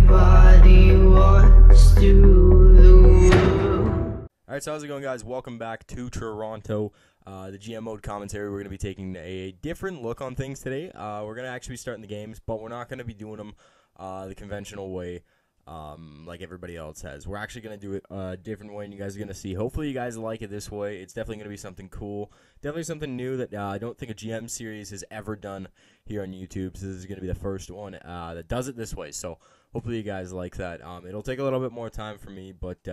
Everybody wants to the world. Alright, so how's it going, guys? Welcome back to Toronto. The GM mode commentary. We're going to be taking a different look on things today. We're going to actually be starting the games, but we're not going to be doing them the conventional way like everybody else has. We're actually going to do it a different way, and you guys are going to see. Hopefully you guys like it this way. It's definitely going to be something cool. Definitely something new that I don't think a GM series has ever done here on YouTube. So this is going to be the first one that does it this way. So hopefully you guys like that. It'll take a little bit more time for me, but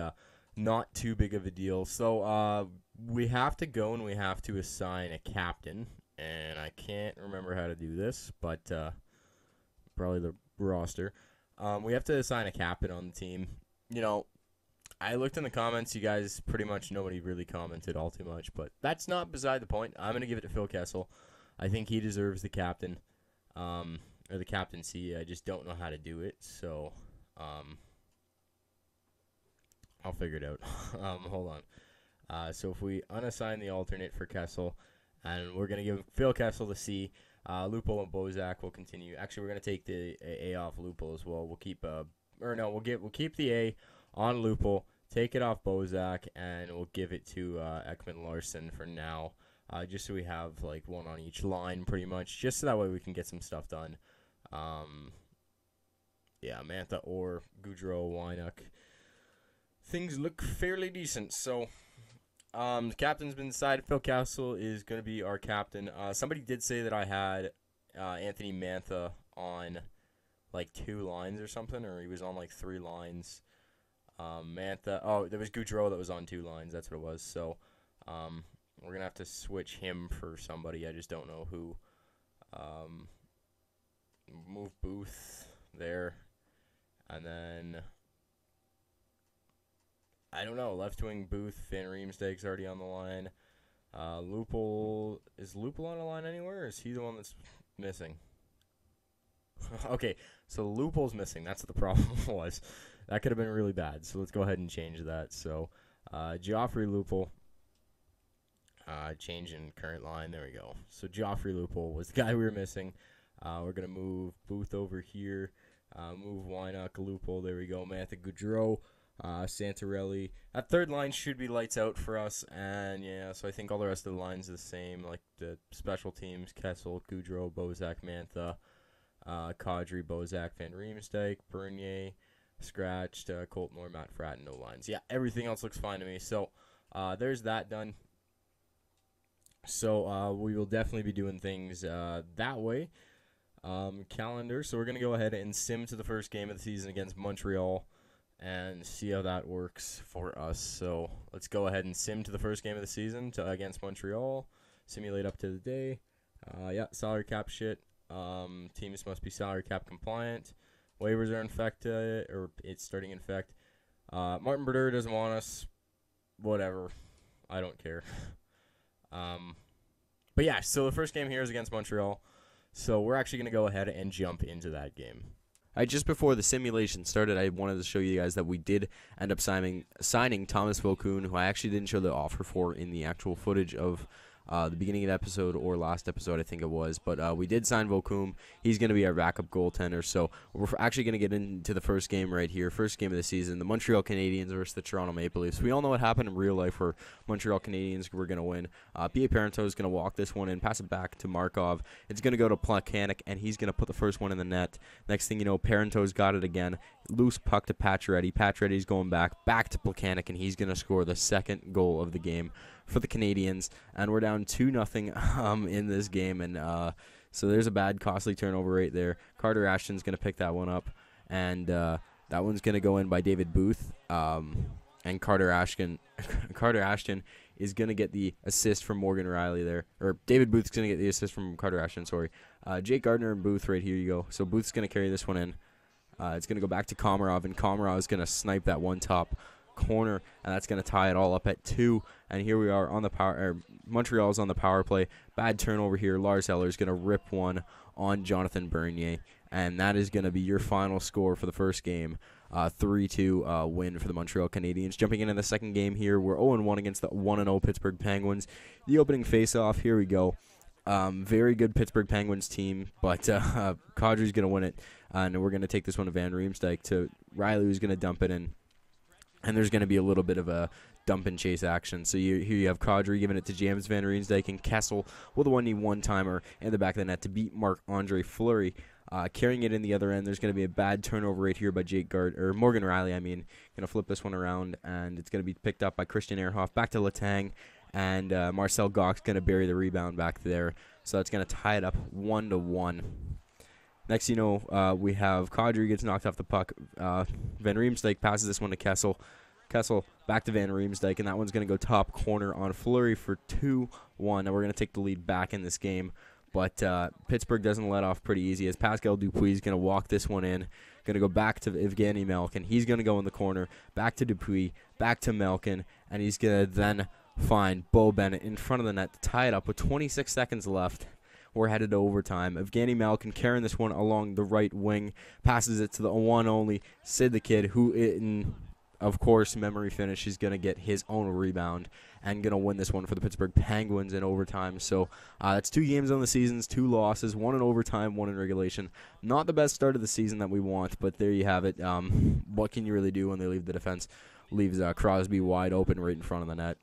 not too big of a deal. So we have to go and we have to assign a captain. And I can't remember how to do this, but probably the roster. We have to assign a captain on the team. You know, I looked in the comments. You guys pretty much, nobody really commented all too much. But that's not beside the point. I'm going to give it to Phil Kessel. I think he deserves the captain. Or the captaincy. I just don't know how to do it. So, I'll figure it out. Hold on. So if we unassign the alternate for Kessel, and we're going to give Phil Kessel the C, Lupo and Bozak will continue. Actually, we're going to take the A off Lupo as well. We'll keep we'll keep the A on Lupo, take it off Bozak, and we'll give it to Ekman Larson for now. Just so we have like one on each line, pretty much, just so that way we can get some stuff done. Yeah, Mantha or Goudreau, Wynuk. Things look fairly decent. So, the captain's been decided. Phil Kessel is going to be our captain. Somebody did say that I had Anthony Mantha on like 2 lines or something, or he was on like 3 lines. There was Goudreau that was on 2 lines. That's what it was. So, we're going to have to switch him for somebody. I just don't know who. Move Booth there. And then, I don't know, left wing Booth, Van Riemsdyk's already on the line. Is Lupul on the line anywhere, or is he the one that's missing? Okay, so Lupul's missing. That's what the problem was. That could have been really bad, so let's go ahead and change that. So, Joffrey Lupul. Change in current line. There we go. So Joffrey Lupul was the guy we were missing. We're going to move Booth over here. Move Wynuk, Lupul. There we go. Mantha, Goudreau, Santorelli. That third line should be lights out for us. And, yeah, so I think all the rest of the lines are the same. Like the special teams, Kessel, Goudreau, Bozak, Mantha, Kadri, Bozak, Van Riemsdyk, Bernier, scratched, Colton or Matt Fratton, no lines. Yeah, everything else looks fine to me. So there's that done. So we will definitely be doing things that way. Calendar. So we're going to go ahead and sim to the first game of the season against Montreal and see how that works for us. So let's go ahead and sim to the first game of the season against Montreal. Simulate up to the day. Yeah, salary cap shit. Teams must be salary cap compliant. Waivers are infected, or it's starting in effect. Martin Brodeur doesn't want us. Whatever. I don't care. But yeah, so the first game here is against Montreal. So we're actually going to go ahead and jump into that game. All right, just before the simulation started, I wanted to show you guys that we did end up signing Thomas Vokoun, who I actually didn't show the offer for in the actual footage of the beginning of the episode or last episode, I think it was. But we did sign Vokoun. He's going to be our backup goaltender. So we're actually going to get into the first game right here. First game of the season, the Montreal Canadiens versus the Toronto Maple Leafs. We all know what happened in real life where Montreal Canadiens were going to win. P.A. Parenteau is going to walk this one in, pass it back to Markov. It's going to go to Plekanec, and he's going to put the first one in the net. Next thing you know, Parenteau's got it again. Loose puck to Pacioretty. Pacioretty's going back to Plekanec, and he's going to score the second goal of the game for the Canadiens, and we're down 2-0 in this game, and so there's a bad, costly turnover right there. Carter Ashton's going to pick that one up, and that one's going to go in by David Booth, and Carter Ashton is going to get the assist from Morgan Rielly there, or David Booth's going to get the assist from Carter Ashton, sorry. Jake Gardner and Booth right here you go. So Booth's going to carry this one in. It's going to go back to Komarov, and Komarov is going to snipe that one top corner, and that's going to tie it all up at 2. And here we are on the power. Montreal's on the power play. Bad turnover here. Lars Eller is going to rip one on Jonathan Bernier, and that is going to be your final score for the first game. 3-2 win for the Montreal Canadiens. Jumping into the second game here, we're 0-1 against the 1-0 Pittsburgh Penguins. The opening face-off. Here we go. Very good Pittsburgh Penguins team, but Kadri's going to win it. And we're going to take this one to Van Riemsdyk to Riley, who's going to dump it in. And there's going to be a little bit of a dump and chase action. So here you have Kadri giving it to James Van Riemsdyk, and Kessel with a 1v1-timer in the back of the net to beat Marc-Andre Fleury. Carrying it in the other end, there's going to be a bad turnover right here by Morgan Riley. Going to flip this one around, and it's going to be picked up by Christian Ehrhoff. Back to Letang, and Marcel Gock's going to bury the rebound back there. So it's going to tie it up 1-1. Next, we have Kadri gets knocked off the puck. Van Riemsdyk passes this one to Kessel. Kessel back to Van Riemsdyk, and that one's going to go top corner on Fleury for 2-1. And we're going to take the lead back in this game. But Pittsburgh doesn't let off pretty easy as Pascal Dupuis is going to walk this one in. Going to go back to Evgeny Malkin. He's going to go in the corner. Back to Dupuis. Back to Malkin. And he's going to then find Bo Bennett in front of the net to tie it up with 26 seconds left. We're headed to overtime. Evgeny Malkin carrying this one along the right wing. Passes it to the one only Sid the Kid, who in, of course, memory finish. He's going to get his own rebound and going to win this one for the Pittsburgh Penguins in overtime. So that's 2 games on the season, 2 losses, 1 in overtime, 1 in regulation. Not the best start of the season that we want, but there you have it. What can you really do when they leave the defense? Leaves Crosby wide open right in front of the net.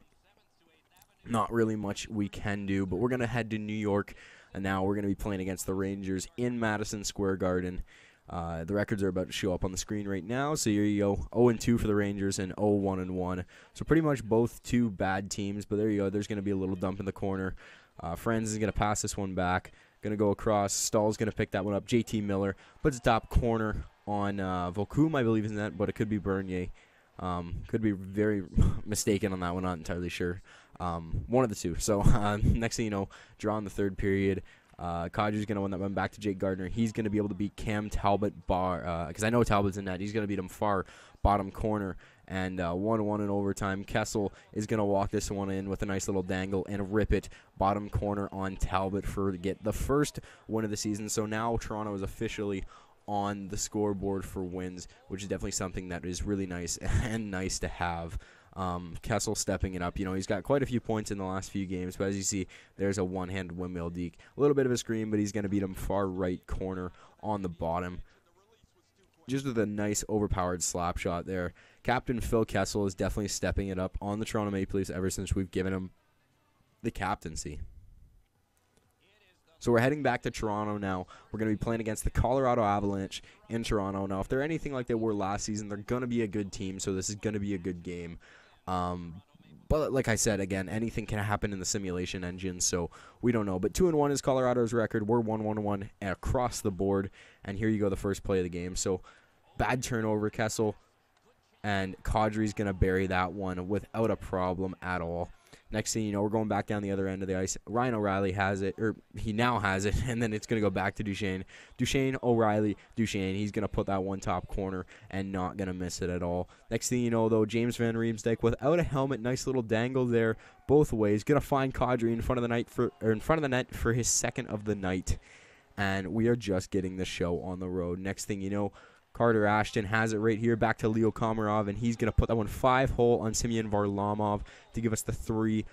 Not really much we can do, but we're going to head to New York, and now we're going to be playing against the Rangers in Madison Square Garden. The records are about to show up on the screen right now. So here you go, 0-2 for the Rangers and 0-1-1. So pretty much both 2 bad teams, but there you go. There's going to be a little dump in the corner. Franz is going to pass this one back. Going to go across. Stahl's going to pick that one up. JT Miller puts the top corner on Volkum, I believe, is in that, but it could be Bernier. Could be very mistaken on that one. Not entirely sure. One of the two. So next thing you know, draw in the third period. Kadri's going to win that one back to Jake Gardner. He's going to be able to beat Cam Talbot because I know Talbot's in that. He's going to beat him far bottom corner. And 1-1 in overtime. Kessel is going to walk this one in with a nice little dangle and rip it bottom corner on Talbot to get the first win of the season. So now Toronto is officially on the scoreboard for wins, which is definitely something that is really nice and nice to have. Kessel stepping it up. He's got quite a few points in the last few games, but as you see, there's a one-handed windmill deke. A little bit of a screen, but he's going to beat him far right corner on the bottom. Just with a nice overpowered slap shot there. Captain Phil Kessel is definitely stepping it up on the Toronto Maple Leafs ever since we've given him the captaincy. So we're heading back to Toronto now. We're going to be playing against the Colorado Avalanche in Toronto. Now, if they're anything like they were last season, they're going to be a good team, so this is going to be a good game. But like I said, again, anything can happen in the simulation engine, so we don't know. But 2-1 is Colorado's record. We're 1-1-1 across the board. And here you go, the first play of the game. So bad turnover, Kessel. And Kadri's going to bury that one without a problem at all. Next thing you know, we're going back down the other end of the ice. Ryan O'Reilly has it, or he now has it, and then it's going to go back to Duchesne. Duchesne, O'Reilly, Duchesne. He's going to put that one top corner and not going to miss it at all. Next thing you know, though, James Van Riemsdyk without a helmet, nice little dangle there both ways. Going to find Kadri in front of the net for his second of the night, and we are just getting the show on the road. Next thing you know, Carter Ashton has it right here back to Leo Komarov, and he's going to put that one 5-hole on Semyon Varlamov to give us the 3-1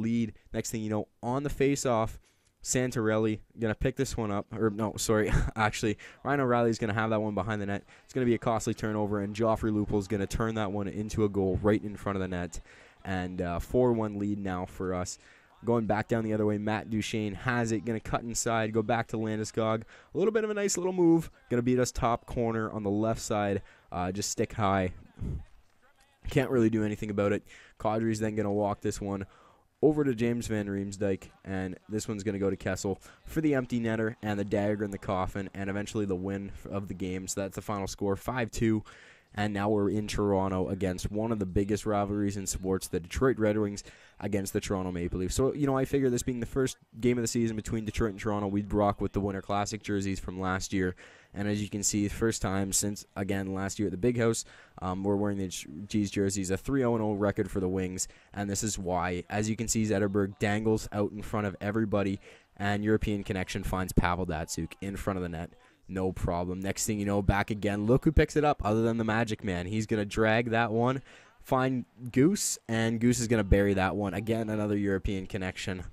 lead. Next thing you know, on the face-off, Santorelli going to pick this one up. Or no, sorry, actually, Ryan O'Reilly is going to have that one behind the net. It's going to be a costly turnover, and Joffrey Lupul is going to turn that one into a goal right in front of the net. And 4-1 lead now for us. Going back down the other way, Matt Duchesne has it. Going to cut inside, go back to Landeskog. A little bit of a nice little move. Going to beat us top corner on the left side. Just stick high. Can't really do anything about it. Kadri's then going to walk this one over to James Van Riemsdyk. And this one's going to go to Kessel for the empty netter and the dagger in the coffin. And eventually the win of the game. So that's the final score, 5-2. And now we're in Toronto against one of the biggest rivalries in sports, the Detroit Red Wings against the Toronto Maple Leafs. So, I figure this being the first game of the season between Detroit and Toronto, we'd rock with the Winter Classic jerseys from last year. And as you can see, first time since, again, last year at the Big House, we're wearing the G's jerseys, a 3-0-0 record for the Wings. And this is why, as you can see, Zetterberg dangles out in front of everybody, and European Connection finds Pavel Datsyuk in front of the net. No problem. Next thing you know, back again. Look who picks it up other than the Magic Man. He's going to drag that one, find Goose, and Goose is going to bury that one. Again, another European Connection.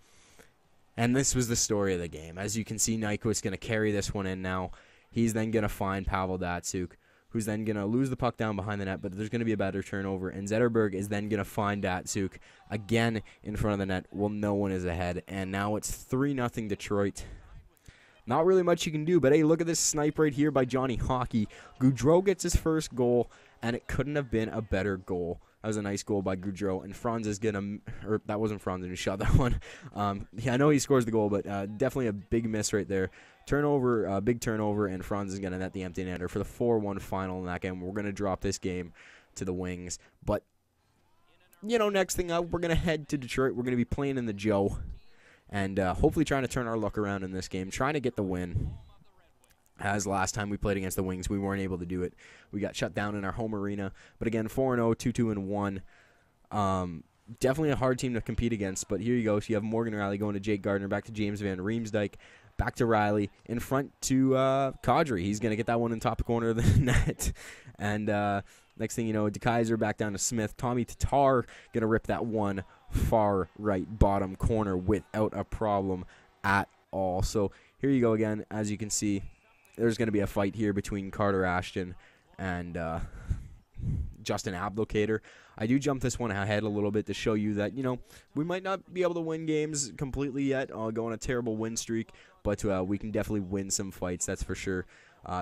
And this was the story of the game. As you can see, Nyquist going to carry this one in now. He's then going to find Pavel Datsyuk, who's then going to lose the puck down behind the net, but there's going to be a better turnover. And Zetterberg is then going to find Datsyuk again in front of the net while no one is ahead. And now it's 3-0 Detroit. Not really much you can do, but hey, look at this snipe right here by Johnny Hockey. Gaudreau gets his first goal, and it couldn't have been a better goal. That was a nice goal by Gaudreau, and Franz is going to, or that wasn't Franz who shot that one. Yeah, I know he scores the goal, but definitely a big miss right there. Turnover, big turnover, and Franz is going to net the empty netter for the 4-1 final in that game. We're going to drop this game to the Wings. But, you know, next thing up, we're going to head to Detroit. We're going to be playing in the Joe, and hopefully trying to turn our luck around in this game, trying to get the win. As last time we played against the Wings, we weren't able to do it. We got shut down in our home arena. But again, 4-0, 2-2-1. Definitely a hard team to compete against. But here you go. So you have Morgan Riley going to Jake Gardner, back to James Van Riemsdyk, back to Riley, in front to Kadri. He's going to get that one in top corner of the net. And next thing you know, DeKaiser back down to Smith. Tommy Tatar going to rip that one far right bottom corner without a problem at all. So here you go again. As you can see, there's going to be a fight here between Carter Ashton and Justin Ablocator. I do jump this one ahead a little bit to show you that, you know, we might not be able to win games completely yet. I'll go on a terrible win streak, but we can definitely win some fights, that's for sure.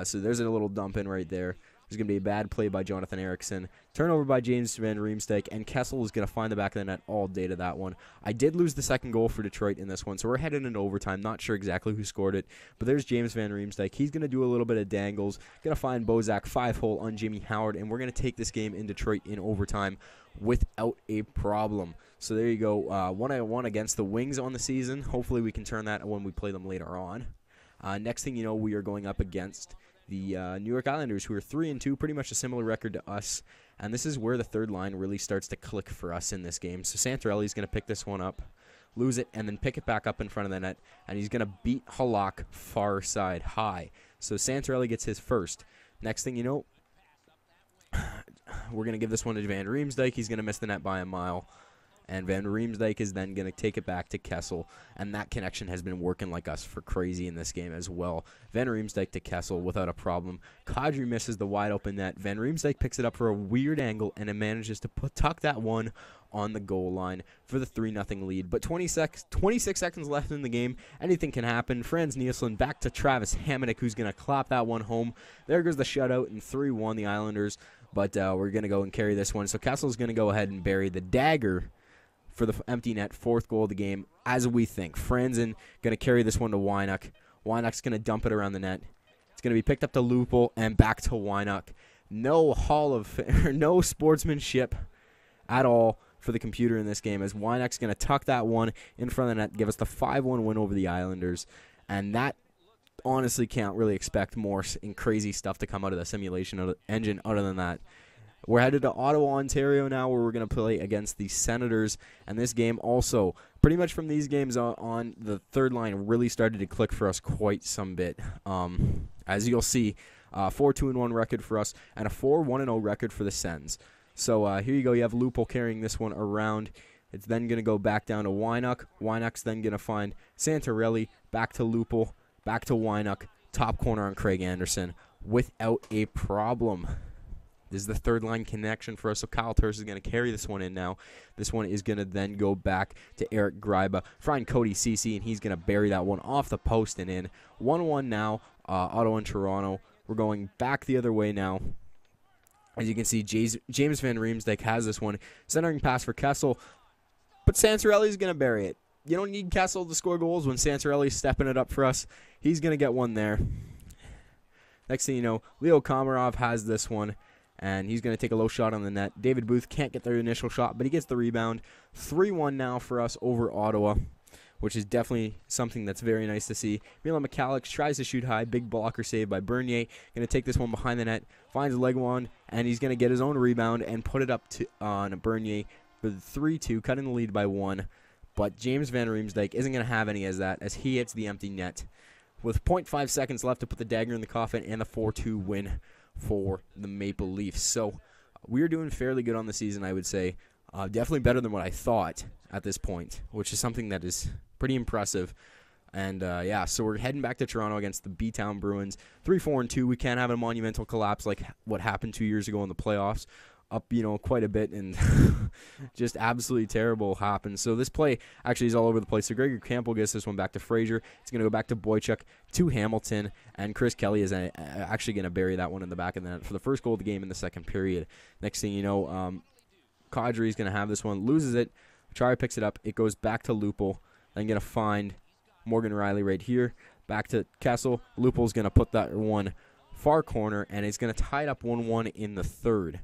So there's a little dump in right there. There's going to be a bad play by Jonathan Eriksson. Turnover by James Van Riemsdyk, and Kessel is going to find the back of the net all day to that one. I did lose the second goal for Detroit in this one, so we're headed into overtime. Not sure exactly who scored it, but there's James Van Riemsdyk. He's going to do a little bit of dangles. Going to find Bozak 5-hole on Jimmy Howard, and we're going to take this game in Detroit in overtime without a problem. So there you go. 1-1 against the Wings on the season. Hopefully we can turn that when we play them later on. Next thing you know, we are going up against the New York Islanders, who are 3-2, pretty much a similar record to us. And this is where the third line really starts to click for us in this game. So Santorelli is going to pick this one up, lose it, and then pick it back up in front of the net. And he's going to beat Halak far side high. So Santorelli gets his first. Next thing you know, we're going to give this one to Van Riemsdyk. He's going to miss the net by a mile. And Van Riemsdyk is then going to take it back to Kessel. And that connection has been working like us for crazy in this game as well. Van Riemsdyk to Kessel without a problem. Kadri misses the wide open net. Van Riemsdyk picks it up for a weird angle, and it manages to tuck that one on the goal line for the 3-0 lead. But 26 seconds left in the game. Anything can happen. Franz Nielsen back to Travis Hamonic, who's going to clap that one home. There goes the shutout, and 3-1 the Islanders. But we're going to go and carry this one. So Kessel's going to go ahead and bury the dagger for the empty net, fourth goal of the game, as we think. Franzen going to carry this one to Wynuk. Wynuk's going to dump it around the net. It's going to be picked up to Lupul and back to Wynuk. No sportsmanship at all for the computer in this game, as Wynuk's going to tuck that one in front of the net, give us the 5-1 win over the Islanders. And that, honestly, can't really expect more crazy stuff to come out of the simulation engine other than that. We're headed to Ottawa, Ontario now, where we're going to play against the Senators. And this game also, pretty much from these games on, the third line really started to click for us quite some bit. As you'll see, 4-2-1 record for us and a 4-1-0 record for the Sens. So here you go. You have Lupul carrying this one around. It's then going to go back down to Wynuk. Wynuk's then going to find Santorelli, back to Lupul, back to Wynuk, top corner on Craig Anderson without a problem. This is the third line connection for us, so Kyle Turris is going to carry this one in now. This one is going to then go back to Eric Gryba. Find Cody Ceci, and he's going to bury that one off the post and in. 1-1 now, Ottawa and Toronto. We're going back the other way now. As you can see, James Van Riemsdyk has this one. Centering pass for Kessel, but Santorelli is going to bury it. You don't need Kessel to score goals when Santorelli's stepping it up for us. He's going to get one there. Next thing you know, Leo Komarov has this one, and he's going to take a low shot on the net. David Booth can't get the initial shot, but he gets the rebound. 3-1 now for us over Ottawa, which is definitely something that's very nice to see. Milan Michalek tries to shoot high. Big blocker save by Bernier. Going to take this one behind the net. Finds Legwand, and he's going to get his own rebound and put it up on Bernier for 3-2, cutting the lead by 1. But James Van Riemsdyk isn't going to have any as that, as he hits the empty net with 0.5 seconds left to put the dagger in the coffin and the 4-2 win for the Maple Leafs. So we're doing fairly good on the season, I would say. Definitely better than what I thought at this point, which is something that is pretty impressive. And, yeah, so we're heading back to Toronto against the B-Town Bruins. 3-4-2. We can't have a monumental collapse like what happened 2 years ago in the playoffs. Up, quite a bit, and just absolutely terrible happened. So this play actually is all over the place. So Gregor Campbell gets this one back to Frazier. It's going to go back to Boychuk, to Hamilton, and Chris Kelly is actually going to bury that one in the back of the net for the first goal of the game in the second period. Next thing you know, Kadri is going to have this one, loses it. Chara picks it up. It goes back to Lupul. Then going to find Morgan Riley right here. Back to Kessel. Lupul's going to put that one far corner, and it's going to tie it up 1-1 in the third.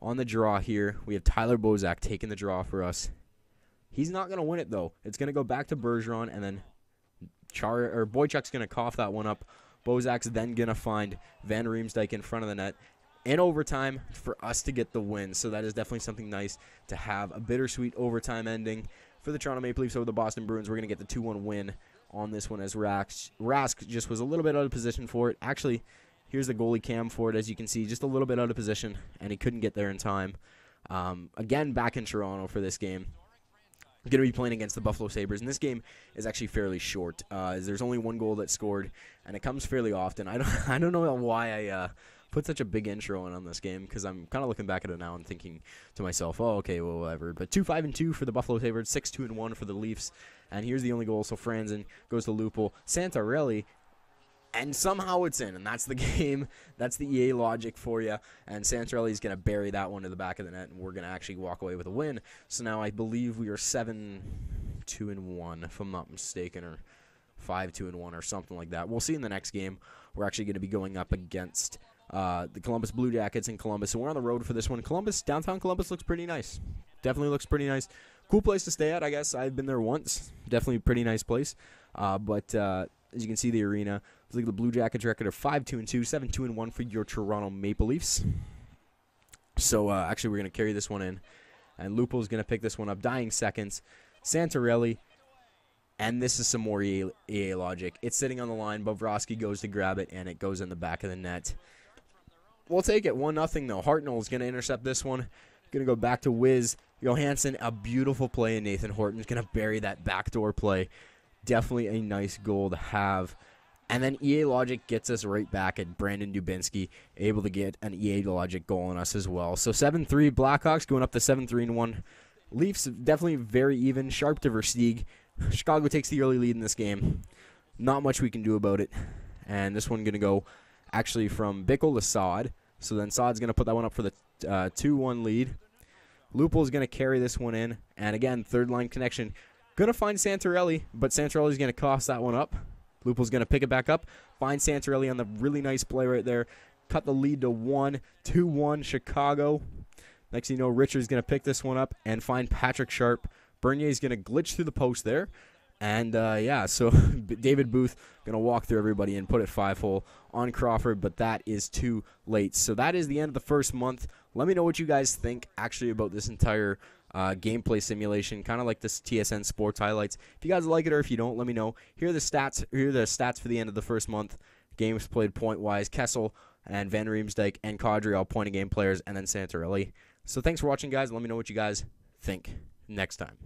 On the draw here, we have Tyler Bozak taking the draw for us. He's not going to win it, though. It's going to go back to Bergeron, and then Boychuk's going to cough that one up. Bozak's then going to find Van Riemsdyk in front of the net in overtime for us to get the win. So that is definitely something nice to have. A bittersweet overtime ending for the Toronto Maple Leafs over the Boston Bruins. We're going to get the 2-1 win on this one as Rask just was a little bit out of position for it. Actually, here's the goalie cam for it, as you can see, just a little bit out of position, and he couldn't get there in time. Again, back in Toronto for this game. Going to be playing against the Buffalo Sabres, and this game is actually fairly short. There's only one goal that's scored, and it comes fairly often. I don't know why I put such a big intro in on this game, because I'm kind of looking back at it now and thinking to myself, oh, okay, well, whatever. But 2-5-2 for the Buffalo Sabres, 6-2-1 for the Leafs, and here's the only goal. So Franzen goes to Lupul. Santorelli, and somehow it's in, and that's the game. That's the EA logic for you. And Santorelli's going to bury that one to the back of the net, and we're going to actually walk away with a win. So now I believe we are 7-2-1, if I'm not mistaken, or 5-2-1, or something like that. We'll see in the next game. We're actually going to be going up against the Columbus Blue Jackets in Columbus, and we're on the road for this one. Downtown Columbus looks pretty nice. Definitely looks pretty nice. Cool place to stay at, I guess. I've been there once. Definitely a pretty nice place. But as you can see, the arena. Look at the Blue Jackets record of 5-2-2, 7-2-1 for your Toronto Maple Leafs. So actually, we're going to carry this one in, and Lupul's going to pick this one up. Dying seconds, Santorelli, and this is some more EA logic. It's sitting on the line. Bobrovsky goes to grab it, and it goes in the back of the net. We'll take it 1-0 though. Hartnell's going to intercept this one. Going to go back to Wiz Johansson. A beautiful play, and Nathan Horton's going to bury that backdoor play. Definitely a nice goal to have. And then EA Logic gets us right back at Brandon Dubinsky, able to get an EA Logic goal on us as well. So 7-3 Blackhawks going up to 7-3-1. Leafs definitely very even. Sharp to Versteeg. Chicago takes the early lead in this game. Not much we can do about it. And this one going to go actually from Bickle to Saad. So then Saad's going to put that one up for the 2-1 lead. Lupul's going to carry this one in. And again, third line connection. Going to find Santorelli, but Santorelli's going to cough that one up. Lupul's going to pick it back up. Find Santorelli on the really nice play right there. Cut the lead to 1. 2-1 Chicago. Next thing you know, Richard's going to pick this one up and find Patrick Sharp. Bernier's going to glitch through the post there. And, yeah, so David Booth going to walk through everybody and put it 5-hole on Crawford, but that is too late. So that is the end of the first month. Let me know what you guys think, actually, about this entire gameplay simulation, kind of like this TSN Sports highlights. If you guys like it or if you don't, let me know. Here are the stats. Here are the stats for the end of the first month. Games played point-wise. Kessel and Van Riemsdyk and Kadri all point-a-game players, and then Santorelli. So thanks for watching, guys. Let me know what you guys think next time.